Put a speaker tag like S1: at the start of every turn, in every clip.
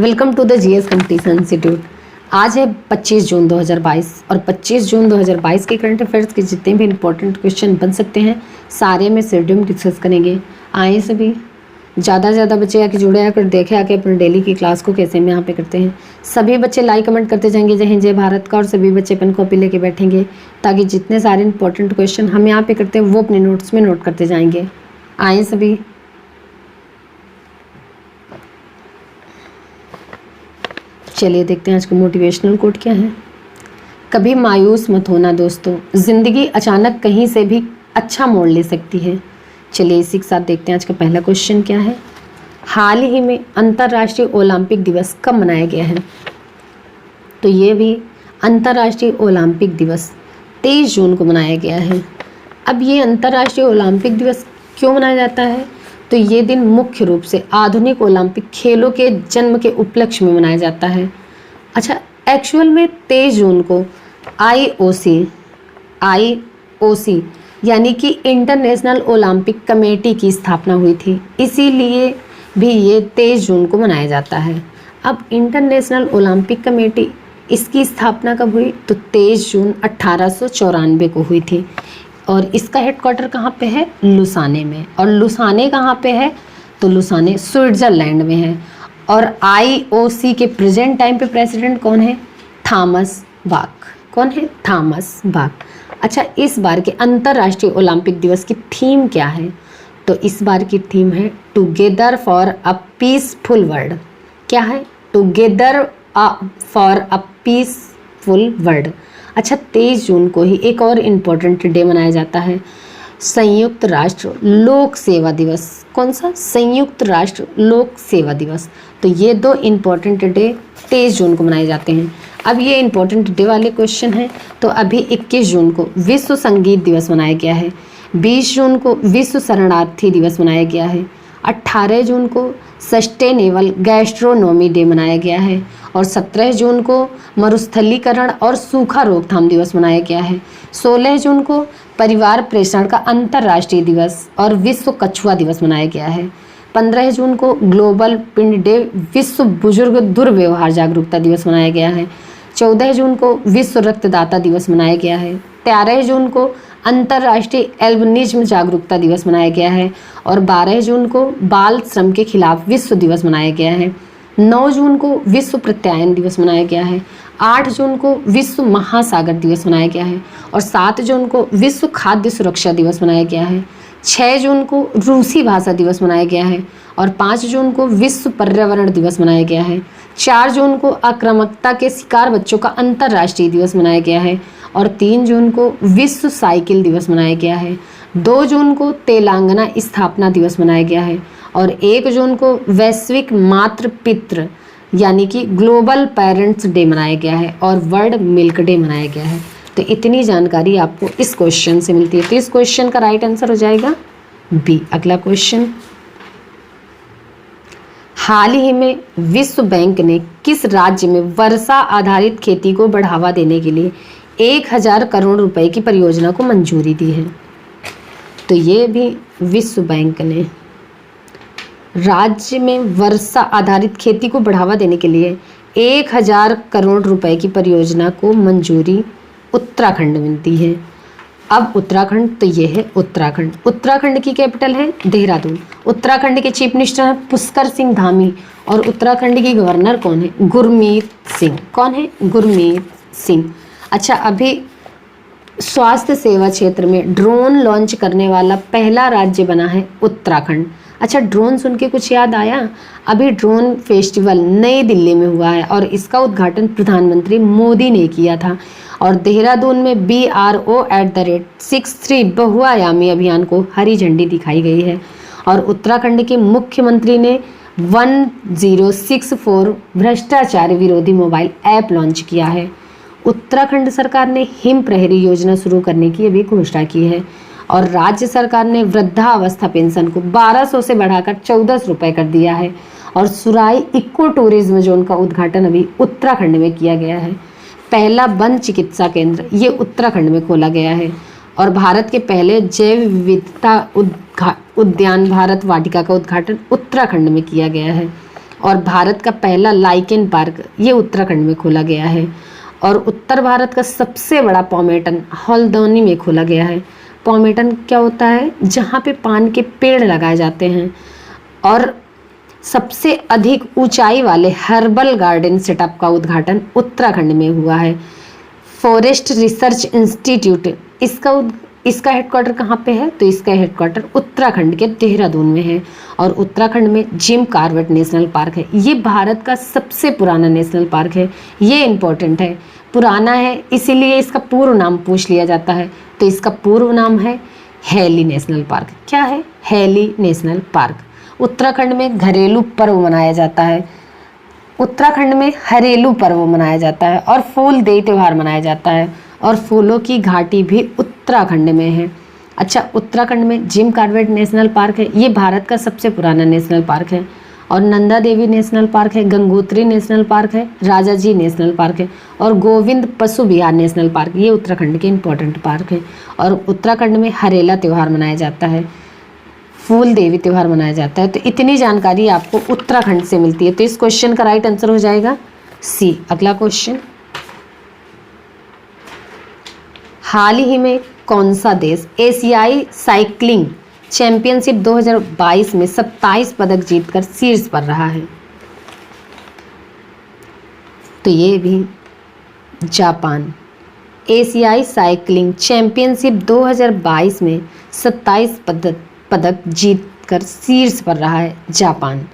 S1: Welcome to the GS competition institute. आज है 25 जून 2022 और 25 जून 2022 के करंट अफेयर्स के जितने भी इंपॉर्टेंट क्वेश्चन बन सकते हैं सारे में शेड्यूल में डिस्कस करेंगे। आए सभी ज़्यादा से ज़्यादा बच्चे आके जुड़े आकर देखे आके अपने डेली की क्लास को कैसे हम यहाँ पे करते हैं। सभी बच्चे लाइक कमेंट करते जाएंगे जय हिंद जय भारत का, और सभी बच्चे पेन कॉपी लेके बैठेंगे ताकि जितने सारे इंपॉर्टेंट क्वेश्चन हम यहाँ पे करते हैं वो अपने नोट्स में नोट करते जाएंगे। आए सभी। चलिए देखते हैं आज का मोटिवेशनल कोट क्या है। कभी मायूस मत होना दोस्तों, जिंदगी अचानक कहीं से भी अच्छा मोड़ ले सकती है। चलिए इसी के साथ देखते हैं आज का पहला क्वेश्चन क्या है। हाल ही में अंतर्राष्ट्रीय ओलंपिक दिवस कब मनाया गया है? तो ये भी अंतर्राष्ट्रीय ओलंपिक दिवस 23 जून को मनाया गया है। अब ये अंतर्राष्ट्रीय ओलंपिक दिवस क्यों मनाया जाता है? तो ये दिन मुख्य रूप से आधुनिक ओलंपिक खेलों के जन्म के उपलक्ष्य में मनाया जाता है। अच्छा, एक्चुअल में 23 जून को आईओसी यानी कि इंटरनेशनल ओलंपिक कमेटी की स्थापना हुई थी, इसीलिए भी ये 23 जून को मनाया जाता है। अब इंटरनेशनल ओलंपिक कमेटी इसकी स्थापना कब हुई? तो 23 जून 1894 को हुई थी और इसका हेडक्वार्टर कहाँ पे है? लुसाने में। और लुसाने कहाँ पे है? तो लुसाने स्विट्जरलैंड में है। और आईओसी के प्रेजेंट टाइम पे प्रेसिडेंट कौन है? Thomas Bach. कौन है? Thomas Bach. अच्छा, इस बार के अंतर्राष्ट्रीय ओलंपिक दिवस की थीम क्या है? तो इस बार की थीम है together for a peaceful world. क्या है? Together for a peaceful world. अच्छा, 23 जून को ही एक और इम्पोर्टेंट डे मनाया जाता है, संयुक्त राष्ट्र लोक सेवा दिवस। कौन सा? संयुक्त राष्ट्र लोक सेवा दिवस। तो ये दो इम्पोर्टेंट डे 23 जून को मनाए जाते हैं। अब ये इम्पोर्टेंट डे वाले क्वेश्चन हैं। तो अभी 21 जून को विश्व संगीत दिवस मनाया गया है, 20 जून को विश्व शरणार्थी दिवस मनाया गया है, 18 जून को सस्टेनेबल गैस्ट्रोनॉमी डे मनाया गया है और 17 जून को मरुस्थलीकरण और सूखा रोकथाम दिवस मनाया गया है, 16 जून को परिवार प्रेषण का अंतर्राष्ट्रीय दिवस और विश्व कछुआ दिवस मनाया गया है, 15 जून को ग्लोबल पिंड डे विश्व बुजुर्ग दुर्व्यवहार जागरूकता दिवस मनाया गया है, 14 जून को विश्व रक्तदाता दिवस मनाया गया है, 13 जून को अंतर्राष्ट्रीय एल्बिनिज्म जागरूकता दिवस मनाया गया है और 12 जून को बाल श्रम के खिलाफ विश्व दिवस मनाया गया है, 9 जून को विश्व प्रत्यायन दिवस मनाया गया है, 8 जून को विश्व महासागर दिवस मनाया गया है और 7 जून को विश्व खाद्य सुरक्षा दिवस मनाया गया है, 6 जून को रूसी भाषा दिवस मनाया गया है और 5 जून को विश्व पर्यावरण दिवस मनाया गया है, 4 जून को आक्रामकता के शिकार बच्चों का अंतर्राष्ट्रीय दिवस मनाया गया है और 3 जून को विश्व साइकिल दिवस मनाया गया है, 2 जून को तेलंगाना स्थापना दिवस मनाया गया है और 1 जून को वैश्विक मातृ पितृ यानी कि ग्लोबल पेरेंट्स डे मनाया गया है और वर्ल्ड मिल्क डे मनाया गया है। तो इतनी जानकारी आपको इस क्वेश्चन से मिलती है। तो इस क्वेश्चन का राइट आंसर हो जाएगा बी। अगला क्वेश्चन, हाल ही में विश्व बैंक ने किस राज्य में वर्षा आधारित खेती को बढ़ावा देने के लिए 1000 करोड़ रुपए की परियोजना को मंजूरी दी है? तो ये भी विश्व बैंक ने राज्य में वर्षा आधारित खेती को बढ़ावा देने के लिए 1000 करोड़ रुपए की परियोजना को मंजूरी उत्तराखंड में दी है। अब उत्तराखंड, तो ये है उत्तराखंड। उत्तराखंड की कैपिटल है देहरादून। उत्तराखंड के चीफ मिनिस्टर हैं पुष्कर सिंह धामी और उत्तराखंड की गवर्नर कौन है? गुरमीत सिंह। कौन है? गुरमीत सिंह। अच्छा, अभी स्वास्थ्य सेवा क्षेत्र में ड्रोन लॉन्च करने वाला पहला राज्य बना है उत्तराखंड। अच्छा, ड्रोन सुन के कुछ याद आया? अभी ड्रोन फेस्टिवल नई दिल्ली में हुआ है और इसका उद्घाटन प्रधानमंत्री मोदी ने किया था और देहरादून में BRO@63 बहुआयामी अभियान को हरी झंडी दिखाई गई है और उत्तराखंड के मुख्यमंत्री ने 1064 भ्रष्टाचार विरोधी मोबाइल ऐप लॉन्च किया है। उत्तराखंड सरकार ने हिम प्रहरी योजना शुरू करने की अभी घोषणा की है और राज्य सरकार ने वृद्धावस्था पेंशन को 1200 से बढ़ाकर 1400 रुपये कर दिया है और सुराई इको टूरिज्म जोन का उद्घाटन अभी उत्तराखंड में किया गया है। पहला वन चिकित्सा केंद्र ये उत्तराखंड में खोला गया है और भारत के पहले जैव विविधता उद्यान भारत वाटिका का उद्घाटन उत्तराखंड में किया गया है और भारत का पहला लाइकेन पार्क ये उत्तराखंड में खोला गया है। और उत्तर भारत का सबसे बड़ा पॉमेटन हल्द्वानी में खोला गया है। पॉमेटन क्या होता है? जहाँ पे पान के पेड़ लगाए जाते हैं। और सबसे अधिक ऊंचाई वाले हर्बल गार्डन सेटअप का उद्घाटन उत्तराखंड में हुआ है। फॉरेस्ट रिसर्च इंस्टीट्यूट इसका हेडक्वार्टर कहाँ पे है? तो इसका हेडक्वार्टर उत्तराखंड के देहरादून में है। और उत्तराखंड में जिम कॉर्बेट नेशनल पार्क है। ये भारत का सबसे पुराना नेशनल पार्क है। ये इम्पोर्टेंट है, पुराना है इसीलिए इसका पूर्व नाम पूछ लिया जाता है। तो इसका पूर्व नाम है हैली नेशनल पार्क। क्या है? Heli national park. उत्तराखंड में घरेलू पर्व मनाया जाता है। उत्तराखंड में हरेलू पर्व मनाया जाता है और फूल देई त्यौहार मनाया जाता है। और फूलों की घाटी भी उत्तराखंड में है। अच्छा, उत्तराखंड में जिम कॉर्बेट नेशनल पार्क है। ये भारत का सबसे पुराना नेशनल पार्क है। और नंदा देवी नेशनल पार्क है, गंगोत्री नेशनल पार्क है, राजाजी नेशनल पार्क है और गोविंद पशु विहार नेशनल पार्क, ये उत्तराखंड के इंपॉर्टेंट पार्क है। और उत्तराखंड में हरेला त्यौहार मनाया जाता है, फूल देवी त्यौहार मनाया जाता है। तो इतनी जानकारी आपको उत्तराखंड से मिलती है। तो इस क्वेश्चन का राइट आंसर हो जाएगा सी। अगला क्वेश्चन, हाल ही में कौन सा देश एशियाई साइकिलिंग चैंपियनशिप 2022 में 27 पदक जीतकर शीर्ष पर रहा है? तो ये भी जापान। एशियाई साइकिलिंग चैंपियनशिप 2022 में 27 पदक जीतकर शीर्ष पर रहा है जापान।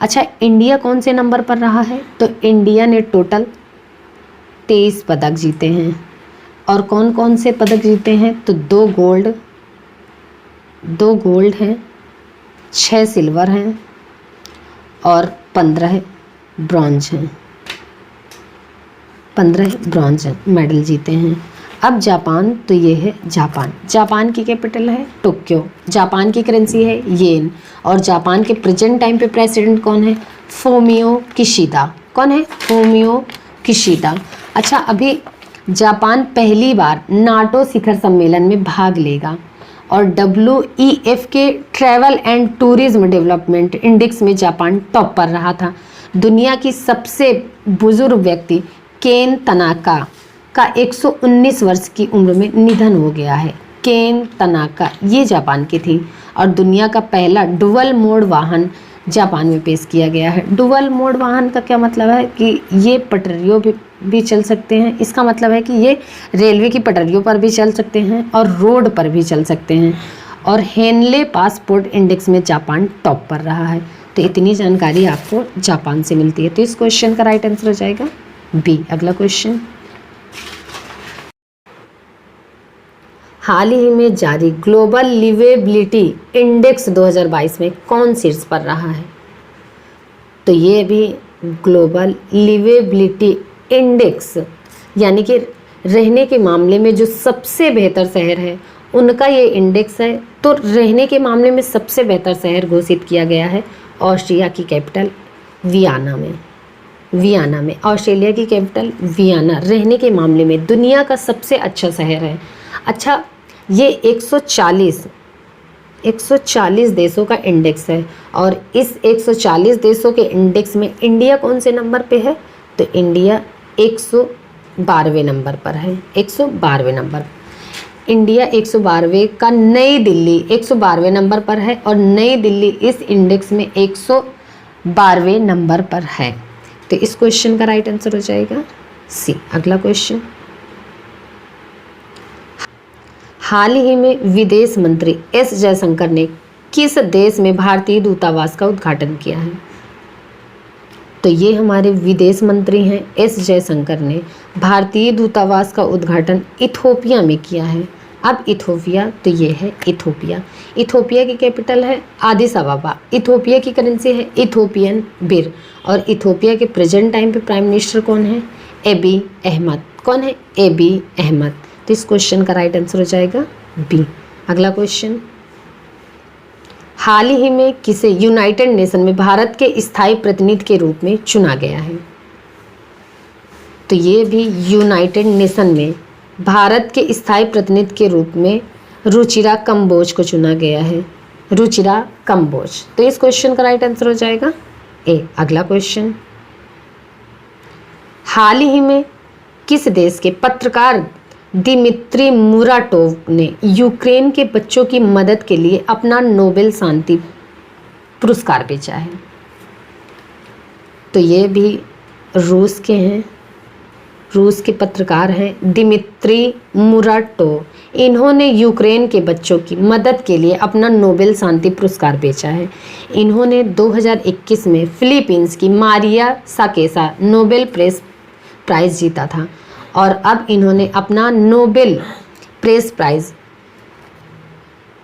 S1: अच्छा, इंडिया कौन से नंबर पर रहा है? तो इंडिया ने टोटल 23 पदक जीते हैं। और कौन कौन से पदक जीते हैं? तो 2 गोल्ड हैं, 6 सिल्वर हैं और 15 ब्रॉन्ज हैं। 15 ब्रॉन्ज मेडल जीते हैं। अब जापान, तो ये है जापान। जापान की कैपिटल है टोक्यो। जापान की करेंसी है येन। और जापान के प्रेजेंट टाइम पे प्रेसिडेंट कौन है? Fumio Kishida. कौन है? Fumio Kishida. अच्छा, अभी जापान पहली बार नाटो शिखर सम्मेलन में भाग लेगा। और WEF के travel and tourism development index में जापान टॉप पर रहा था। दुनिया की सबसे बुजुर्ग व्यक्ति केन तनाका का 119 वर्ष की उम्र में निधन हो गया है। केन तनाका ये जापान की थी। और दुनिया का पहला डुअल मोड वाहन जापान में पेश किया गया है। डुअल मोड वाहन का क्या मतलब है? कि ये पटरियों भी चल सकते हैं। इसका मतलब है कि ये रेलवे की पटरियों पर भी चल सकते हैं और रोड पर भी चल सकते हैं। और हेनले पासपोर्ट इंडेक्स में जापान टॉप पर रहा है। तो इतनी जानकारी आपको जापान से मिलती है। तो इस क्वेश्चन का राइट आंसर हो जाएगा बी। अगला क्वेश्चन, हाल ही में जारी ग्लोबल लिवेबिलिटी इंडेक्स 2022 में कौन शीर्ष पर रहा है? तो ये भी ग्लोबल लिवेबिलिटी इंडेक्स यानी कि रहने के मामले में जो सबसे बेहतर शहर है उनका ये इंडेक्स है। तो रहने के मामले में सबसे बेहतर शहर घोषित किया गया है ऑस्ट्रिया की कैपिटल वियना में। ऑस्ट्रेलिया की कैपिटल वियना रहने के मामले में दुनिया का सबसे अच्छा शहर है। अच्छा, ये 140 देशों का इंडेक्स है। और इस 140 देशों के इंडेक्स में इंडिया कौन से नंबर पे है? तो इंडिया 112वें नंबर पर है। 112वें नंबर। इंडिया 112वें का नई दिल्ली 112वें नंबर पर है। और नई दिल्ली इस इंडेक्स में 112वें नंबर पर है। तो इस क्वेश्चन का राइट आंसर हो जाएगा सी। अगला क्वेश्चन, हाल ही में विदेश मंत्री एस जयशंकर ने किस देश में भारतीय दूतावास का उद्घाटन किया है? तो ये हमारे विदेश मंत्री हैं एस जयशंकर ने भारतीय दूतावास का उद्घाटन इथोपिया में किया है। अब इथोपिया, तो ये है इथोपिया। इथोपिया की कैपिटल है आदिस अबाबा। इथोपिया की करेंसी है इथोपियन बिर। और इथोपिया के प्रेजेंट टाइम पे प्राइम मिनिस्टर कौन है? एबी अहमद। कौन है? एबी अहमद। तो इस क्वेश्चन का राइट आंसर हो जाएगा बी। अगला क्वेश्चन, हाल ही में किसे यूनाइटेड नेशन में भारत के स्थायी प्रतिनिधि के रूप में चुना गया है? तो ये भी यूनाइटेड नेशन में भारत के स्थायी प्रतिनिधि के रूप में रुचिरा कंबोज को चुना गया है। रुचिरा कंबोज। तो इस क्वेश्चन का राइट आंसर हो जाएगा अगला क्वेश्चन, हाल ही में किस देश के पत्रकार दिमित्री मुराटोव ने यूक्रेन के बच्चों की मदद के लिए अपना नोबेल शांति पुरस्कार बेचा है? तो ये भी रूस के हैं, रूस के पत्रकार हैं दिमित्री मुराटोव। इन्होंने यूक्रेन के बच्चों की मदद के लिए अपना नोबेल शांति पुरस्कार बेचा है। इन्होंने 2021 में फिलीपींस की मारिया साकेसा नोबेल प्रेस प्राइज़ जीता था और अब इन्होंने अपना Nobel peace prize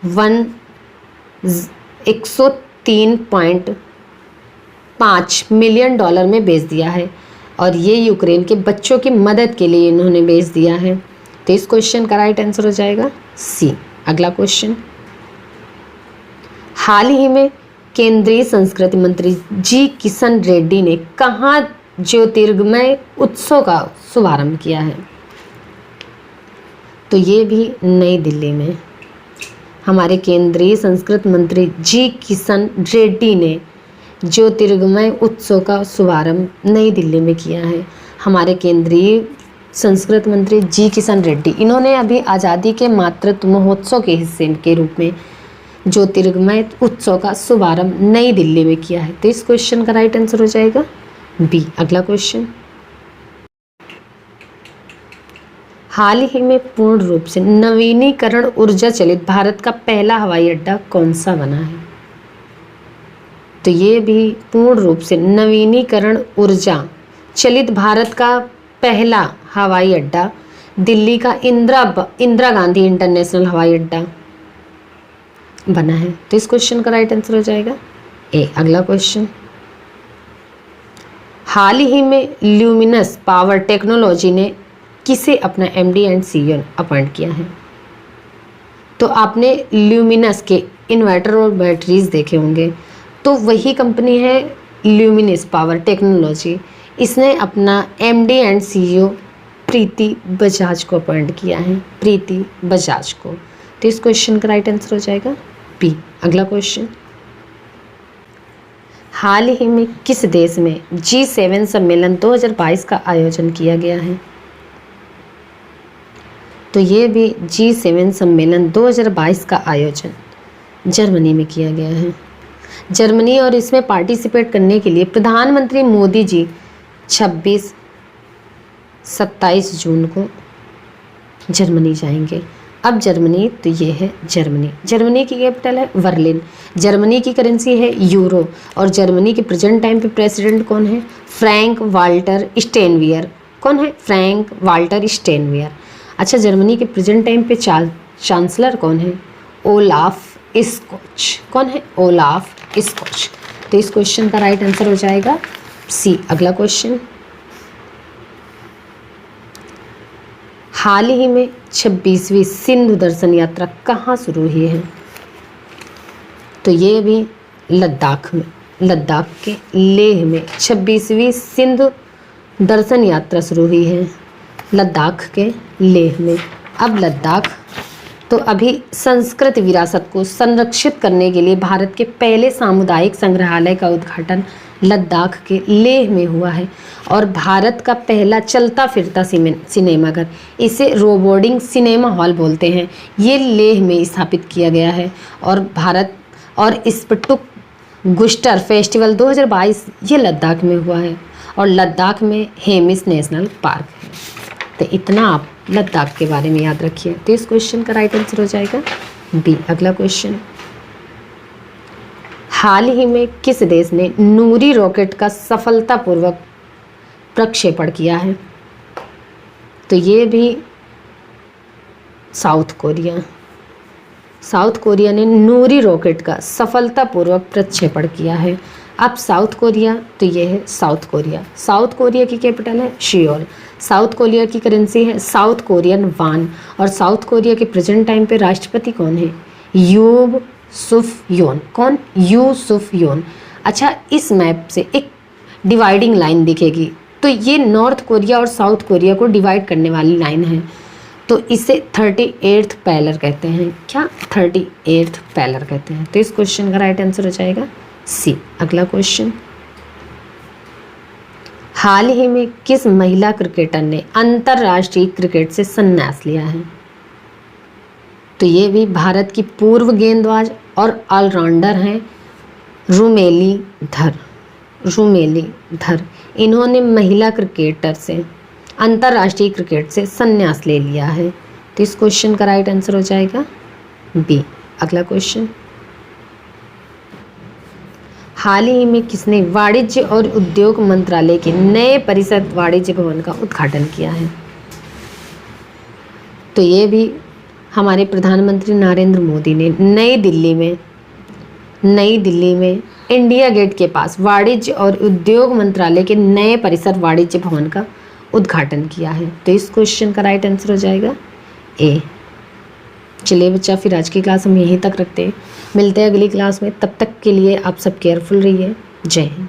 S1: 103.5 million dollar में बेच दिया है और ये यूक्रेन के बच्चों की मदद के लिए इन्होंने बेच दिया है। तो इस क्वेश्चन का राइट आंसर हो जाएगा सी। अगला क्वेश्चन, हाल ही में केंद्रीय संस्कृति मंत्री जी किशन रेड्डी ने कहाँ ज्योतिर्गमय उत्सव का शुभारंभ किया है? तो ये भी नई दिल्ली में। हमारे केंद्रीय संस्कृत मंत्री जी किशन रेड्डी ने ज्योतिर्गमय उत्सव का शुभारंभ नई दिल्ली में किया है। हमारे केंद्रीय संस्कृत मंत्री जी किशन रेड्डी, इन्होंने अभी आज़ादी के मातृत्व महोत्सव के हिस्से के रूप में ज्योतिर्गमय उत्सव का शुभारंभ नई दिल्ली में किया है। तो इस क्वेश्चन का राइट आंसर हो जाएगा बी। अगला क्वेश्चन, हाल ही में पूर्ण रूप से नवीनीकरण ऊर्जा चलित भारत का पहला हवाई अड्डा कौन सा बना है? तो ये भी पूर्ण रूप से नवीनीकरण ऊर्जा चलित भारत का पहला हवाई अड्डा दिल्ली का इंदिरा गांधी इंटरनेशनल हवाई अड्डा बना है। तो इस क्वेश्चन का राइट आंसर हो जाएगा ए। अगला क्वेश्चन, हाल ही में ल्यूमिनस पावर टेक्नोलॉजी ने किसे अपना एमडी एंड सीईओ अपॉइंट किया है? तो आपने ल्यूमिनस के इन्वर्टर और बैटरीज देखे होंगे, तो वही कंपनी है ल्यूमिनस पावर टेक्नोलॉजी। इसने अपना एमडी एंड सीईओ प्रीति बजाज को अपॉइंट किया है, प्रीति बजाज को। तो इस क्वेश्चन का राइट आंसर हो जाएगा बी। अगला क्वेश्चन, हाल ही में किस देश में G7 सम्मेलन 2022 का आयोजन किया गया है? तो ये भी G7 सम्मेलन 2022 का आयोजन जर्मनी में किया गया है। जर्मनी, और इसमें पार्टिसिपेट करने के लिए प्रधानमंत्री मोदी जी 26-27 जून को जर्मनी जाएंगे। अब जर्मनी, तो ये है जर्मनी। जर्मनी की कैपिटल है बर्लिन। जर्मनी की करेंसी है यूरो और जर्मनी के प्रेजेंट टाइम पे प्रेसिडेंट कौन है? Frank Walter Steinmeier. कौन है? Frank Walter Steinmeier. अच्छा, जर्मनी के प्रेजेंट टाइम पे चांसलर कौन है? Olaf Scholz. कौन है? Olaf Scholz. तो इस क्वेश्चन का राइट आंसर हो जाएगा सी। अगला क्वेश्चन, हाल ही में 26वीं सिंधु दर्शन यात्रा कहाँ शुरू हुई है? तो ये भी लद्दाख में, लद्दाख के लेह में 26वीं सिंधु दर्शन यात्रा शुरू हुई है, लद्दाख के लेह में। अब लद्दाख तो अभी संस्कृत विरासत को संरक्षित करने के लिए भारत के पहले सामुदायिक संग्रहालय का उद्घाटन लद्दाख के लेह में हुआ है और भारत का पहला चलता फिरता सिनेमाघर, इसे रोबोटिंग सिनेमा हॉल बोलते हैं, ये लेह में स्थापित किया गया है। और भारत और स्पिटुक गुस्टर फेस्टिवल 2022 ये लद्दाख में हुआ है और लद्दाख में हेमिस नेशनल पार्क है। तो इतना आप लद्दाख के बारे में याद रखिए। तो इस क्वेश्चन का राइट आंसर हो जाएगा बी। अगला क्वेश्चन, हाल ही में किस देश ने नूरी रॉकेट का सफलतापूर्वक प्रक्षेपण किया है? तो ये भी साउथ कोरिया। साउथ कोरिया ने नूरी रॉकेट का सफलतापूर्वक प्रक्षेपण किया है। अब साउथ कोरिया, तो ये है साउथ कोरिया। साउथ कोरिया की कैपिटल है सियोल। साउथ कोरिया की करेंसी है साउथ कोरियन वान और साउथ कोरिया के प्रेजेंट टाइम पे राष्ट्रपति कौन है? यूब सुफ योन। कौन? यू सुफ योन। अच्छा, इस मैप से एक डिवाइडिंग लाइन दिखेगी, तो ये नॉर्थ कोरिया और साउथ कोरिया को डिवाइड करने वाली लाइन है, तो इसे 38th पैलर कहते हैं। क्या? 38th पैलर कहते हैं। तो इस क्वेश्चन का राइट आंसर हो जाएगा सी। अगला क्वेश्चन, हाल ही में किस महिला क्रिकेटर ने अंतर्राष्ट्रीय क्रिकेट से संन्यास लिया है? तो ये भी भारत की पूर्व गेंदबाज और ऑलराउंडर हैं रुमेली धर। इन्होंने महिला क्रिकेटर से अंतर्राष्ट्रीय क्रिकेट से संन्यास ले लिया है। तो इस क्वेश्चन का राइट आंसर हो जाएगा बी। अगला क्वेश्चन, हाल ही में किसने वाणिज्य और उद्योग मंत्रालय के नए परिसर वाणिज्य भवन का उद्घाटन किया है? तो ये भी हमारे प्रधानमंत्री नरेंद्र मोदी ने नई दिल्ली में इंडिया गेट के पास वाणिज्य और उद्योग मंत्रालय के नए परिसर वाणिज्य भवन का उद्घाटन किया है। तो इस क्वेश्चन का राइट आंसर हो जाएगा ए। चलिए बच्चा, फिर आज की क्लास हम यहीं तक रखते हैं। मिलते हैं अगली क्लास में। तब तक के लिए आप सब केयरफुल रहिए। जय हिंद।